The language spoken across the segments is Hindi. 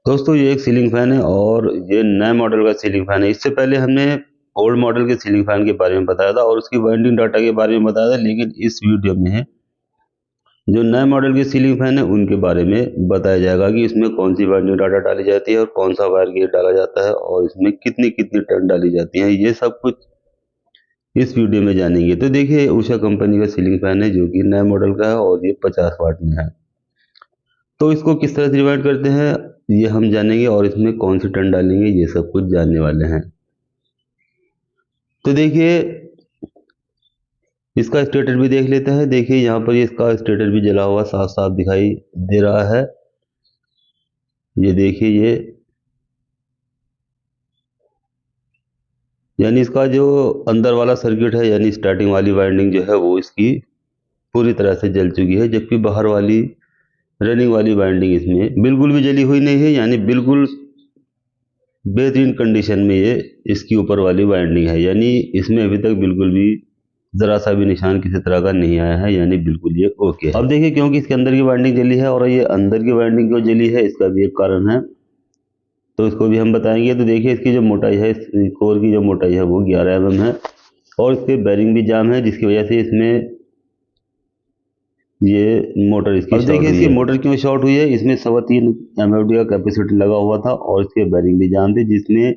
दोस्तों ये एक सीलिंग फैन है और ये नए मॉडल का सीलिंग फैन है। इससे पहले हमने ओल्ड मॉडल के सीलिंग फैन के बारे में बताया था और उसकी वारंटी डाटा के बारे में बताया था, लेकिन इस वीडियो में जो नए मॉडल के सीलिंग फैन है उनके बारे में बताया जाएगा कि इसमें कौन सी वारंटी डाटा डाली जाती है और कौन सा वायर गेज डाला जाता है और इसमें कितनी कितनी टर्न डाली जाती है। ये सब कुछ इस वीडियो में जानेंगे। तो देखिए उषा कंपनी का सीलिंग फैन है जो कि नए मॉडल का है और ये 50 वाट में है। तो इसको किस तरह से डिवाइड करते हैं ये हम जानेंगे और इसमें कौन सी टर्न डालेंगे ये सब कुछ जानने वाले हैं। तो देखिए इसका स्टेटर भी देख लेते हैं। देखिए यहाँ पर इसका स्टेटर भी जला हुआ साफ साफ दिखाई दे रहा है। ये देखिए ये यानी इसका जो अंदर वाला सर्किट है यानी स्टार्टिंग वाली वाइंडिंग जो है वो इसकी पूरी तरह से जल चुकी है, जबकि बाहर वाली रनिंग वाली वाइंडिंग इसमें बिल्कुल भी जली हुई नहीं है। यानी बिल्कुल बेहतरीन कंडीशन में ये इसकी ऊपर वाली वाइंडिंग है, यानी इसमें अभी तक बिल्कुल भी जरा सा भी निशान किसी तरह का नहीं आया है, यानी बिल्कुल ये ओके है। अब देखिए क्योंकि इसके अंदर की वाइंडिंग जली है और ये अंदर की वाइंडिंग क्यों जली है इसका भी एक कारण है, तो इसको भी हम बताएंगे। तो देखिए इसकी जो मोटाई है, इस कोर की जो मोटाई है वो 11 mm है और इसके बेरिंग भी जाम है, जिसकी वजह से इसमें ये मोटर इसकी शॉर्ट हुई है। देखिए इसकी मोटर क्यों शॉर्ट हुई है, इसमें 3.25 MFD का कैपेसिटर लगा हुआ था और इसके बेरिंग भी जाम थे, जिसमें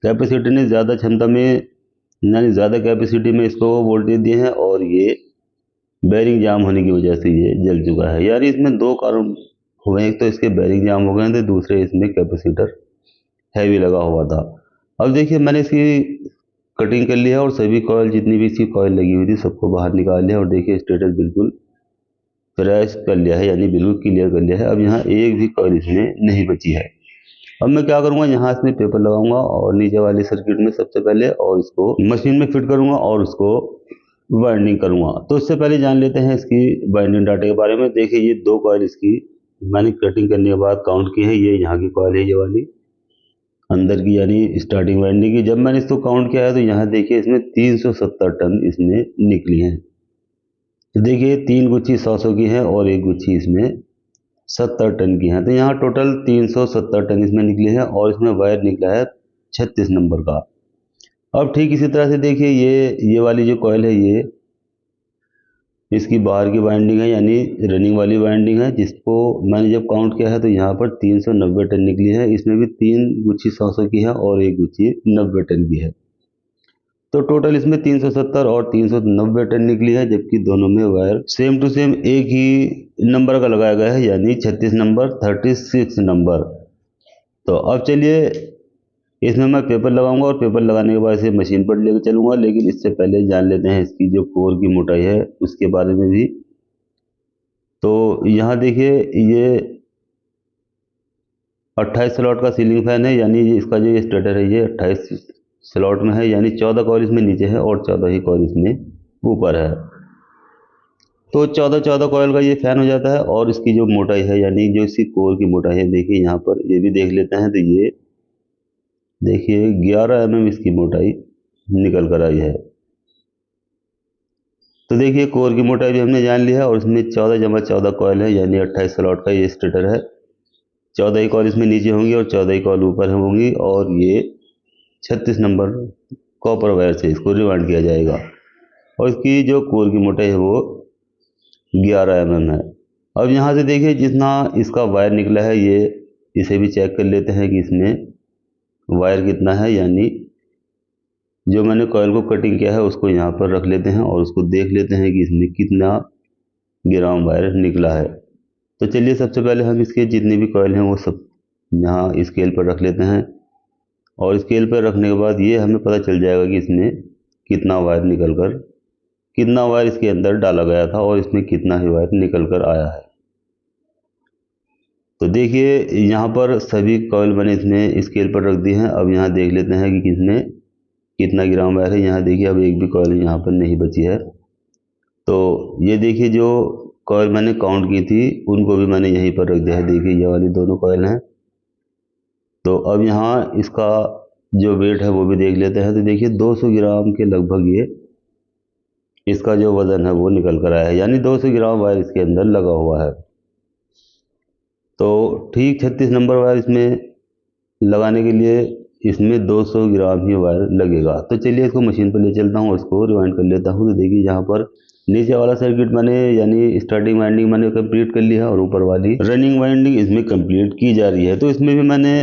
कैपेसिटर ने ज़्यादा क्षमता में यानी ज़्यादा कैपेसिटी में इसको वोल्टेज दिए हैं और ये बेरिंग जाम होने की वजह से ये जल चुका है। यानी इसमें दो कारण हुए, एक तो इसके बेरिंग जाम हो गए थे, दूसरे इसमें कैपेसिटर हैवी लगा हुआ था। अब देखिए मैंने इसकी कटिंग कर लिया और सभी कॉयल जितनी भी इसकी कॉयल लगी हुई थी सबको बाहर निकाल लिया और देखिए स्टेटस बिल्कुल क्रैश कर लिया है, यानी बिल्कुल क्लियर कर लिया है। अब यहाँ एक भी कॉयल इसमें नहीं बची है। अब मैं क्या करूँगा, यहाँ इसमें पेपर लगाऊंगा और नीचे वाले सर्किट में सबसे पहले और इसको मशीन में फिट करूँगा और उसको वाइंडिंग करूँगा। तो इससे पहले जान लेते हैं इसकी वाइंडिंग डाटा के बारे में। देखिए ये दो कॉयल इसकी मैंने कटिंग करने के बाद काउंट की है। ये यहाँ की कॉयल है, ये वाली अंदर की यानी स्टार्टिंग वाइंडिंग की। जब मैंने इसको काउंट किया है तो यहाँ देखिए इसमें 370 टन इसमें निकली हैं। तो देखिए 3 गुच्छी 100 की है और एक गुच्छी इसमें 70 टन की है, तो यहाँ टोटल 370 टन इसमें निकले हैं और इसमें वायर निकला है 36 नंबर का। अब ठीक इसी तरह से देखिए ये वाली जो कॉयल है ये इसकी बाहर की वाइंडिंग है, यानी रनिंग वाली वाइंडिंग है, जिसको मैंने जब काउंट किया है तो यहाँ पर 390 टन निकली है। इसमें भी 3 गुच्छी 100 की है और एक गुच्छी 90 टन की है, तो टोटल इसमें 370 और 390 टन निकली है, जबकि दोनों में वायर सेम टू सेम एक ही नंबर का लगाया गया है, यानी 36 नंबर 36 नंबर। तो अब चलिए इसमें मैं पेपर लगाऊंगा और पेपर लगाने के बाद इसे मशीन पर लेकर चलूंगा, लेकिन इससे पहले जान लेते हैं इसकी जो कोर की मोटाई है उसके बारे में भी। तो यहाँ देखिए ये 28 स्लॉट का सीलिंग फैन है, यानी इसका जो स्टेटर है ये 28 स्लॉट में है, यानी 14 कॉइल इसमें नीचे है और 14 ही कॉइल इसमें ऊपर है। तो 14 कॉइल का ये फैन हो जाता है और इसकी जो मोटाई है यानी जो इसकी कोर की मोटाई है, देखिए यहाँ पर ये भी देख लेते हैं। तो ये देखिए 11 mm इसकी मोटाई निकल कर आई है। तो देखिए कोर की मोटाई भी हमने जान ली है और इसमें 14 जमा 14 कॉइल है, यानी 28 स्लॉट का ये स्टेटर है। 14 ही कॉइल इसमें नीचे होंगी और 14 ही कॉइल ऊपर होंगी और ये 36 नंबर कॉपर वायर से इसको रिवाइंड किया जाएगा और इसकी जो कोर की मोटाई है वो 11 mm है। अब यहाँ से देखिए जितना इसका वायर निकला है ये इसे भी चेक कर लेते हैं कि इसमें वायर कितना है, यानी जो मैंने कॉइल को कटिंग किया है उसको यहाँ पर रख लेते हैं और उसको देख लेते हैं कि इसमें कितना ग्राम वायर निकला है। तो चलिए सबसे पहले हम इसके जितने भी कॉइल हैं वो सब यहाँ स्केल पर रख लेते हैं और स्केल पर रखने के बाद ये हमें पता चल जाएगा कि इसमें कितना वायर निकल कर कितना वायर इसके अंदर डाला गया था और इसमें कितना ही वायर निकल कर आया है। तो देखिए यहाँ पर सभी कॉइल मैंने इसमें स्केल पर रख दिए हैं। अब यहाँ देख लेते हैं कि किसमें कितना ग्राम वायर है। यहाँ देखिए अब एक भी कॉइल यहाँ पर नहीं बची है। तो ये देखिए जो कॉइल मैंने काउंट की थी उनको भी मैंने यहीं पर रख दिया है। देखिए ये वाली दोनों कॉइल हैं। तो अब यहाँ इसका जो वेट है वो भी देख लेते हैं। तो देखिए 200 ग्राम के लगभग ये इसका जो वज़न है वो निकल कर आया है, यानी 200 ग्राम वायर इसके अंदर लगा हुआ है। तो ठीक 36 नंबर वायर इसमें लगाने के लिए इसमें 200 ग्राम ही वायर लगेगा। तो चलिए इसको मशीन पर ले चलता हूँ और इसको रिवाइंड कर लेता हूँ। तो देखिए यहाँ पर नीचे वाला सर्किट मैंने यानी स्टार्टिंग वाइंडिंग मैंने कंप्लीट कर लिया है और ऊपर वाली रनिंग वाइंडिंग इसमें कंप्लीट की जा रही है। तो इसमें भी मैंने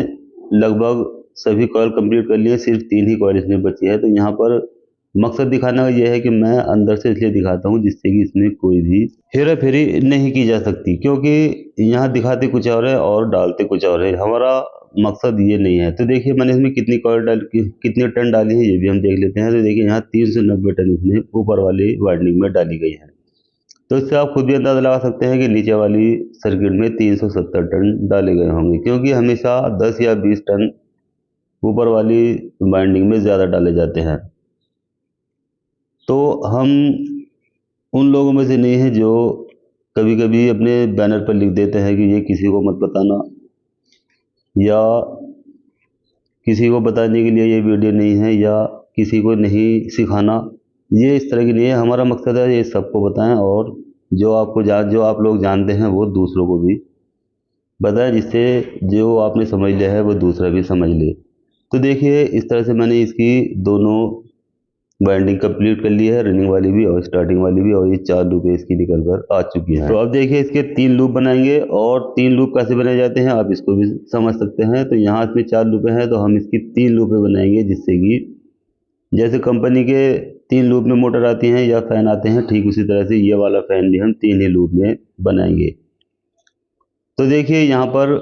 लगभग सभी कॉइल कंप्लीट कर लिए, सिर्फ 3 ही कॉइल इसमें बची है। तो यहाँ पर मकसद दिखाने का यह है कि मैं अंदर से इसलिए दिखाता हूँ जिससे कि इसमें कोई भी हेरा फेरी नहीं की जा सकती, क्योंकि यहाँ दिखाते कुछ और है और डालते कुछ और है। हमारा मकसद ये नहीं है। तो देखिए मैंने इसमें कितनी कॉइल कितने टन डाली है ये भी हम देख लेते हैं। तो देखिए यहाँ 390 टन इसमें ऊपर वाली वाइंडिंग में डाली गई है। तो इससे आप खुद भी अंदाजा लगा सकते हैं कि नीचे वाली सर्किट में 370 टन डाले गए होंगे, क्योंकि हमेशा 10 या 20 टन ऊपर वाली वाइंडिंग में ज़्यादा डाले जाते हैं। तो हम उन लोगों में से नहीं है जो कभी कभी अपने बैनर पर लिख देते हैं कि ये किसी को मत बताना, या किसी को बताने के लिए ये वीडियो नहीं है, या किसी को नहीं सिखाना। ये इस तरह की नहीं है। हमारा मकसद है ये सबको बताएं और जो आप लोग जानते हैं वो दूसरों को भी बताएं, जिससे जो आपने समझ लिया है वो दूसरा भी समझ ले। तो देखिए इस तरह से मैंने इसकी दोनों बाइंडिंग कंप्लीट कर ली है, रनिंग वाली भी और स्टार्टिंग वाली भी, और ये 4 लूप इसकी निकल कर आ चुकी हैं। तो अब देखिए इसके 3 लूप बनाएंगे, और 3 लूप कैसे बनाए जाते हैं आप इसको भी समझ सकते हैं। तो यहाँ इसमें 4 लूपें हैं, तो हम इसकी 3 लूपें बनाएंगे, जिससे कि जैसे कंपनी के 3 लूप में मोटर आती हैं या फैन आते हैं, ठीक उसी तरह से ये वाला फैन भी हम 3 ही लूप में बनाएंगे। तो देखिए यहाँ पर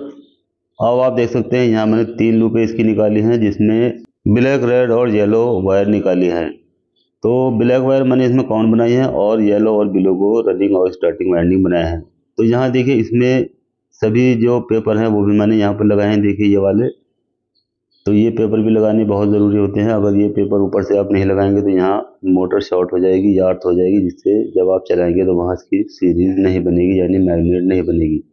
अब आप देख सकते हैं यहाँ मैंने 3 लूपें इसकी निकाली हैं, जिसमें ब्लैक, रेड और येलो वायर निकाली हैं। तो ब्लैक वायर मैंने इसमें कॉमन बनाई है, और येलो और ब्लू को रनिंग और स्टार्टिंग वाइंडिंग बनाया है। तो यहाँ देखिए इसमें सभी जो पेपर हैं वो भी मैंने यहाँ पर लगाए हैं, देखिए ये वाले। तो ये पेपर भी लगाने बहुत ज़रूरी होते हैं। अगर ये पेपर ऊपर से आप नहीं लगाएंगे तो यहाँ मोटर शॉर्ट हो जाएगी या अर्थ हो जाएगी, जिससे जब आप चलाएंगे तो वहाँ इसकी सीरीज नहीं बनेगी, यानी मैग्नेट नहीं बनेगी।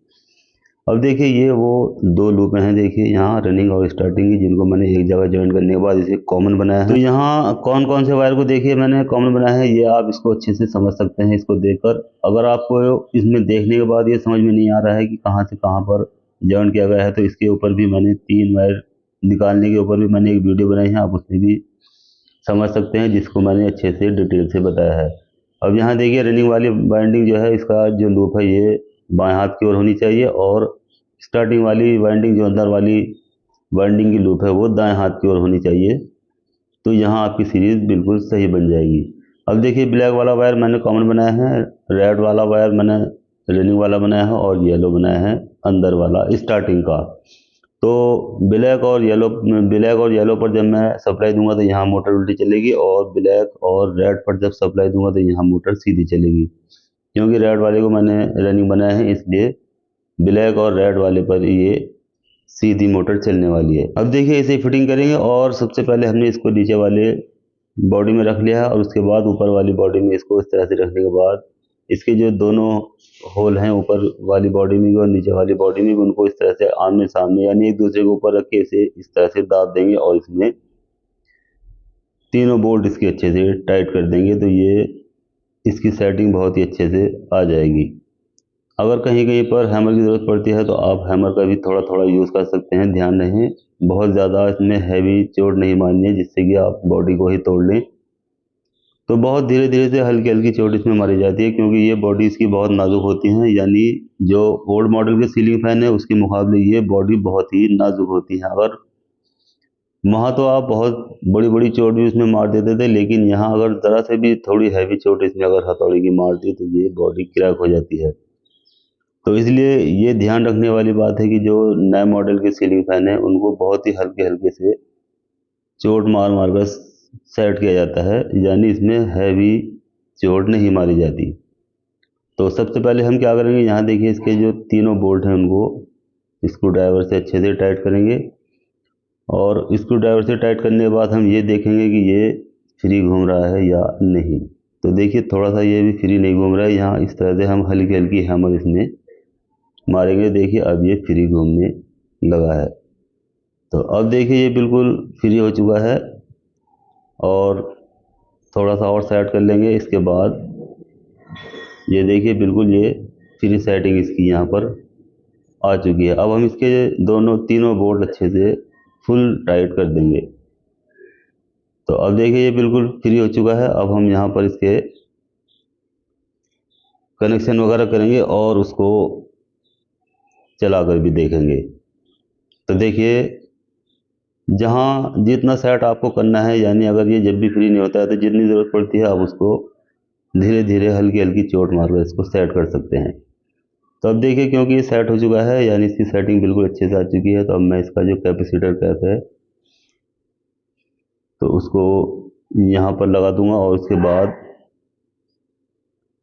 अब देखिए ये वो 2 लूप हैं, देखिए यहाँ रनिंग और स्टार्टिंग की, जिनको मैंने एक जगह ज्वाइन करने के बाद इसे कॉमन बनाया है। तो यहाँ कौन कौन से वायर को देखिए मैंने कॉमन बनाया है, ये आप इसको अच्छे से समझ सकते हैं इसको देखकर। अगर आपको इसमें देखने के बाद ये समझ में नहीं आ रहा है कि कहाँ से कहाँ पर ज्वाइन किया गया है, तो इसके ऊपर भी मैंने 3 वायर निकालने के ऊपर भी मैंने एक वीडियो बनाई है, आप उसमें भी समझ सकते हैं, जिसको मैंने अच्छे से डिटेल से बताया है। अब यहाँ देखिए रनिंग वाली वाइंडिंग जो है, इसका जो लूप है ये बाएं हाथ की ओर होनी चाहिए, और स्टार्टिंग वाली वाइंडिंग जो अंदर वाली वाइंडिंग की लूप है वो दाएं हाथ की ओर होनी चाहिए। तो यहाँ आपकी सीरीज बिल्कुल सही बन जाएगी। अब देखिए ब्लैक वाला वायर मैंने कॉमन बनाया है, रेड वाला वायर मैंने रनिंग वाला बनाया है, और येलो बनाया है अंदर वाला स्टार्टिंग का। तो ब्लैक और येलो पर जब मैं सप्लाई दूंगा तो यहाँ मोटर उल्टी चलेगी, और ब्लैक और रेड पर जब सप्लाई दूंगा तो यहाँ मोटर सीधी चलेगी। क्योंकि रेड वाले को मैंने रनिंग बनाया है, इसलिए ब्लैक और रेड वाले पर ये सीधी मोटर चलने वाली है। अब देखिए इसे फिटिंग करेंगे, और सबसे पहले हमने इसको नीचे वाले बॉडी में रख लिया है, और उसके बाद ऊपर वाली बॉडी में इसको इस तरह से रखने के बाद इसके जो दोनों होल हैं, ऊपर वाली बॉडी में भी और नीचे वाली बॉडी में भी, उनको इस तरह से आमने सामने यानी एक दूसरे के ऊपर रख के इसे इस तरह से दाब देंगे, और इसमें तीनों बोल्ट इसके अच्छे से टाइट कर देंगे। तो ये इसकी सेटिंग बहुत ही अच्छे से आ जाएगी। अगर कहीं कहीं पर हैमर की ज़रूरत पड़ती है तो आप हैमर का भी थोड़ा थोड़ा यूज़ कर सकते हैं। ध्यान रहे बहुत ज़्यादा इसमें हैवी चोट नहीं मारनी है, जिससे कि आप बॉडी को ही तोड़ लें। तो बहुत धीरे धीरे से हल्की हल्की चोट इसमें मारी जाती है, क्योंकि ये बॉडी इसकी बहुत नाजुक होती है। यानी जो ओल्ड मॉडल के सीलिंग फैन है उसके मुकाबले ये बॉडी बहुत ही नाजुक होती है। अगर वहाँ तो आप बहुत बड़ी बड़ी चोट भी उसमें मार देते थे, लेकिन यहाँ अगर ज़रा से भी थोड़ी हैवी चोट इसमें अगर हथौड़ी की मार दी तो ये बॉडी क्रैक हो जाती है। तो इसलिए ये ध्यान रखने वाली बात है कि जो नए मॉडल के सीलिंग फैन है उनको बहुत ही हल्के हल्के से चोट मार मार कर सेट किया जाता है, यानी इसमें हैवी चोट नहीं मारी जाती। तो सबसे पहले हम क्या करेंगे, यहाँ देखिए इसके जो तीनों बोल्ट हैं उनको स्क्रू ड्राइवर से अच्छे से टाइट करेंगे, और स्क्रू ड्राइवर से टाइट करने के बाद हम ये देखेंगे कि ये फ्री घूम रहा है या नहीं। तो देखिए थोड़ा सा ये भी फ्री नहीं घूम रहा है। यहाँ इस तरह से हम हल्की हल्की हैमर इसमें मारेंगे, देखिए अब ये फ्री घूमने लगा है। तो अब देखिए ये बिल्कुल फ्री हो चुका है, और थोड़ा सा और सेट कर लेंगे। इसके बाद ये देखिए बिल्कुल ये फ्री सेटिंग इसकी यहाँ पर आ चुकी है। अब हम इसके तीनों बोल्ट अच्छे से फुल टाइट कर देंगे। तो अब देखिए ये बिल्कुल फ्री हो चुका है। अब हम यहाँ पर इसके कनेक्शन वगैरह करेंगे और उसको चला कर भी देखेंगे। तो देखिए जहाँ जितना सेट आपको करना है, यानी अगर ये जब भी फ्री नहीं होता है तो जितनी ज़रूरत पड़ती है आप उसको धीरे धीरे हल्की हल्की चोट मारकर इसको सेट कर सकते हैं। तो अब देखिए क्योंकि ये सेट हो चुका है, यानी इसकी सेटिंग बिल्कुल अच्छे से आ चुकी है, तो अब मैं इसका जो कैपेसिटर कैप है तो उसको यहाँ पर लगा दूंगा और उसके बाद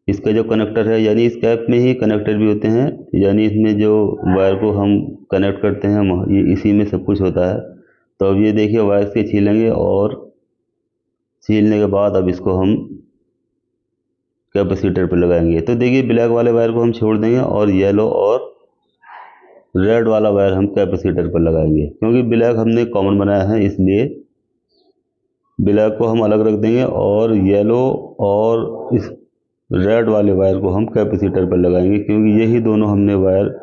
इसका जो कनेक्टर है, यानी इस कैप में ही कनेक्टर भी होते हैं, यानी इसमें जो वायर को हम कनेक्ट करते हैं ये इसी में सब कुछ होता है। तो अब ये देखिए वायर से छीलेंगे और छीलने के बाद अब इसको हम कैपेसिटर पर लगाएंगे। तो देखिए ब्लैक वाले वायर को हम छोड़ देंगे और येलो और रेड वाला वायर हम कैपेसिटर पर लगाएंगे, क्योंकि ब्लैक हमने कॉमन बनाया है इसलिए ब्लैक को हम अलग रख देंगे और येलो और इस रेड वाले वायर को हम कैपेसिटर पर लगाएंगे, क्योंकि यही दोनों हमने वायर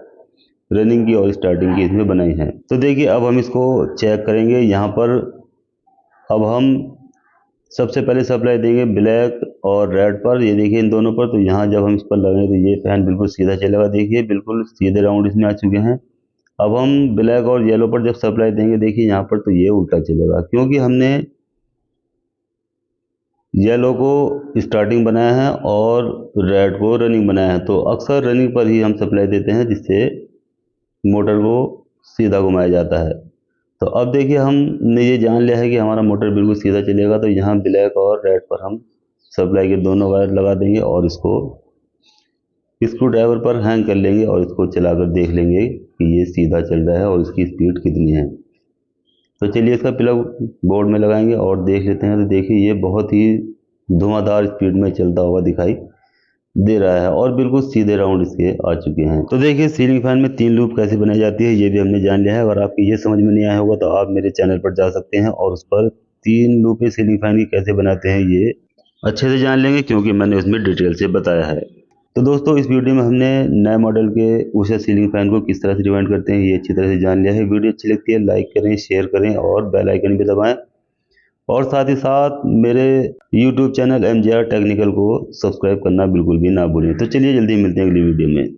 रनिंग की और स्टार्टिंग की इसमें बनाई है। तो देखिए अब हम इसको चेक करेंगे। यहाँ पर अब हम सबसे पहले सप्लाई देंगे ब्लैक और रेड पर, ये देखिए इन दोनों पर। तो यहाँ जब हम इस पर लगाएंगे तो ये फैन बिल्कुल सीधा चलेगा, देखिए बिल्कुल सीधे राउंड इसमें आ चुके हैं। अब हम ब्लैक और येलो पर जब सप्लाई देंगे देखिए यहाँ पर तो ये उल्टा चलेगा, क्योंकि हमने येलो को स्टार्टिंग बनाया है और रेड को रनिंग बनाया है। तो अक्सर रनिंग पर ही हम सप्लाई देते हैं जिससे मोटर को सीधा घुमाया जाता है। तो अब देखिए हमने ये जान लिया है कि हमारा मोटर बिल्कुल सीधा चलेगा, तो यहाँ ब्लैक और रेड पर हम सप्लाई के दोनों वायर लगा देंगे और इसको स्क्रू ड्राइवर पर हैंग कर लेंगे और इसको चलाकर देख लेंगे कि ये सीधा चल रहा है और इसकी स्पीड कितनी है। तो चलिए इसका प्लग बोर्ड में लगाएंगे और देख लेते हैं। तो देखिए ये बहुत ही धुआंधार स्पीड में चलता हुआ दिखाई दे रहा है और बिल्कुल सीधे राउंड इसके आ चुके हैं। तो देखिए सीलिंग फैन में 3 लूप कैसे बनाई जाती है ये भी हमने जान लिया है। अगर आपको ये समझ में नहीं आया होगा तो आप मेरे चैनल पर जा सकते हैं और उस पर 3 लूपें सीलिंग फैन की कैसे बनाते हैं ये अच्छे से जान लेंगे, क्योंकि मैंने उसमें डिटेल से बताया है। तो दोस्तों इस वीडियो में हमने नए मॉडल के उषा सीलिंग फैन को किस तरह से रिवाइंड करते हैं ये अच्छी तरह से जान लिया है। वीडियो अच्छी लगती है लाइक करें, शेयर करें और बेल आइकन भी दबाएं, और साथ ही साथ मेरे YouTube चैनल MJR टेक्निकल को सब्सक्राइब करना बिल्कुल भी ना भूलें। तो चलिए जल्दी मिलते हैं अगली वीडियो में।